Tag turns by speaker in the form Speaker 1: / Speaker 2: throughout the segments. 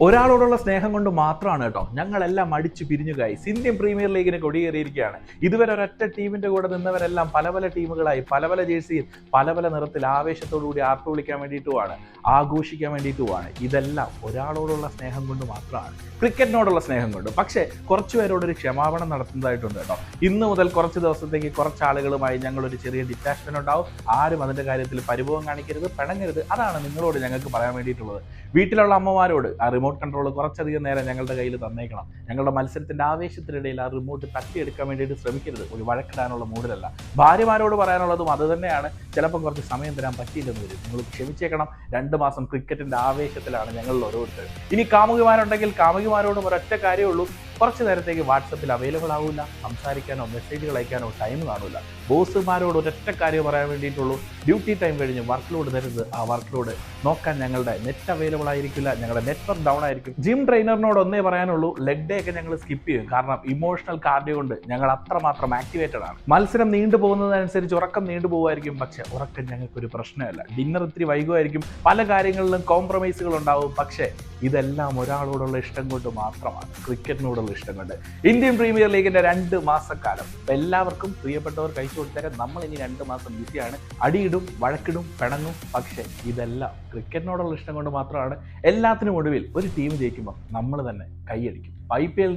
Speaker 1: ഒരാളോടുള്ള സ്നേഹം കൊണ്ട് മാത്രമാണ് കേട്ടോ ഞങ്ങളെല്ലാം അടിച്ചു പിരിഞ്ഞു ഗൈസ്. ഇന്ത്യൻ പ്രീമിയർ ലീഗിന് കൊടിയേറിയിരിക്കുകയാണ്. ഇതുവരെ ഒരൊറ്റ ടീമിന്റെ കൂടെ നിന്നവരെല്ലാം പല പല ടീമുകളായി, പല പല ജേഴ്സിയിൽ, പല പല നിറത്തിൽ ആവേശത്തോടുകൂടി ആർത്തു വിളിക്കാൻ വേണ്ടിയിട്ടുമാണ്, ആഘോഷിക്കാൻ വേണ്ടിയിട്ടുമാണ്. ഇതെല്ലാം ഒരാളോടുള്ള സ്നേഹം കൊണ്ട് മാത്രമാണ്, ക്രിക്കറ്റിനോടുള്ള സ്നേഹം കൊണ്ട്. പക്ഷേ കുറച്ചു പേരോടൊരു ക്ഷമാപണം നടത്തുന്നതായിട്ടുണ്ട് കേട്ടോ. ഇന്ന് മുതൽ കുറച്ച് ദിവസത്തേക്ക് കുറച്ച് ആളുകളുമായി ഞങ്ങളൊരു ചെറിയ ഡിറ്റാച്ച്മെന്റ് ഉണ്ടാവും. ആരും അതിന്റെ കാര്യത്തിൽ പരിഭവം കാണിക്കരുത്, പിണങ്ങരുത്. അതാണ് നിങ്ങളോട് ഞങ്ങൾക്ക് പറയാൻ വേണ്ടിയിട്ടുള്ളത്. വീട്ടിലുള്ള അമ്മമാരോട് ആ റിമോട്ട് കൺട്രോൾ കുറച്ചധികം നേരം ഞങ്ങളുടെ കയ്യിൽ തന്നേക്കണം. ഞങ്ങളുടെ മത്സരത്തിന്റെ ആവേശത്തിനിടയിൽ ആ റിമോട്ട് തട്ടിയെടുക്കാൻ വേണ്ടിയിട്ട് ശ്രമിക്കരുത്. ഒരു വഴക്കിടാനുള്ള മൂഡിലല്ല. ഭാര്യമാരോട് പറയാനുള്ളതും അത് തന്നെയാണ്. ചിലപ്പോൾ കുറച്ച് സമയം തരാൻ പറ്റിയില്ലെന്ന് വരും. നിങ്ങൾ ക്ഷമിച്ചേക്കണം. 2 മാസം ക്രിക്കറ്റിന്റെ ആവേശത്തിലാണ് ഞങ്ങളിൽ ഓരോരുത്തരും. ഇനി കാമുകിമാരുണ്ടെങ്കിൽ കാമുകിമാരോടും ഒരൊറ്റ കാര്യമേ ഉള്ളൂ, കുറച്ച് നേരത്തേക്ക് വാട്സപ്പിൽ അവൈലബിൾ ആവില്ല. സംസാരിക്കാനോ മെസ്സേജുകൾ അയക്കാനോ ടൈം കാണില്ല. ബോസുമാരോട് ഒരൊറ്റ കാര്യം പറയാൻ വേണ്ടിയിട്ടുള്ളൂ, ഡ്യൂട്ടി ടൈം കഴിഞ്ഞ് വർക്ക് ലോഡ് തരുന്നത്. ആ വർക്ക് ലോഡ് നോക്കാൻ ഞങ്ങളുടെ നെറ്റ് അവൈലബിൾ ആയിരിക്കില്ല, ഞങ്ങളുടെ നെറ്റ്വർക്ക് ഡൗൺ ആയിരിക്കും. ജിം ട്രെയിനറിനോട് ഒന്നേ പറയാനുള്ളൂ, ലെഗ് ഡേ ഒക്കെ ഞങ്ങൾ സ്കിപ്പ് ചെയ്യും. കാരണം ഇമോഷണൽ കാർഡിയോ കൊണ്ട് ഞങ്ങൾ അത്രമാത്രം ആക്ടിവേറ്റഡ് ആണ്. മത്സരം നീണ്ടു പോകുന്നതനുസരിച്ച് ഉറക്കം നീണ്ടു പോകുമായിരിക്കും. പക്ഷെ ഉറക്കം ഞങ്ങൾക്കൊരു പ്രശ്നമല്ല. ഡിന്നർ ഇത്തിരി വൈകുമായിരിക്കും, പല കാര്യങ്ങളിലും കോംപ്രമൈസുകൾ ഉണ്ടാവും. പക്ഷേ ഇതെല്ലാം ഒരാളോടുള്ള ഇഷ്ടം കൊണ്ട് മാത്രമാണ്, ക്രിക്കറ്റിനോടുള്ള ഇഷ്ടം കൊണ്ട്. ഇന്ത്യൻ പ്രീമിയർ ലീഗിന്റെ 2 മാസക്കാലം എല്ലാവർക്കും പ്രിയപ്പെട്ടവർ കഴിച്ചു കൊടുത്തേക്കാൻ നമ്മൾ ഇനി 2 മാസം ബിസിയാണ്. അടിയിടും, വഴക്കിടും, പിണങ്ങും. പക്ഷേ ഇതെല്ലാം ക്രിക്കറ്റിനോടുള്ള ഇഷ്ടം കൊണ്ട് മാത്രമാണ്. എല്ലാത്തിനും ഒടുവിൽ ഒരു ടീം ജയിക്കുമ്പോൾ നമ്മൾ തന്നെ കൈയടിക്കും. IPL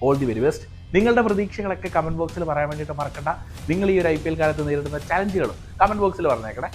Speaker 1: all the very best. നിങ്ങളുടെ പ്രതീക്ഷകളൊക്കെ കമന്റ് ബോക്സിൽ പറയാൻ വേണ്ടിയിട്ട് മറക്കണ്ട. നിങ്ങൾ ഈ ഒരു IPL കാലത്ത് നേരിടുന്ന ചലഞ്ചുകളും കമന്റ് ബോക്സിൽ പറഞ്ഞേക്കണേ.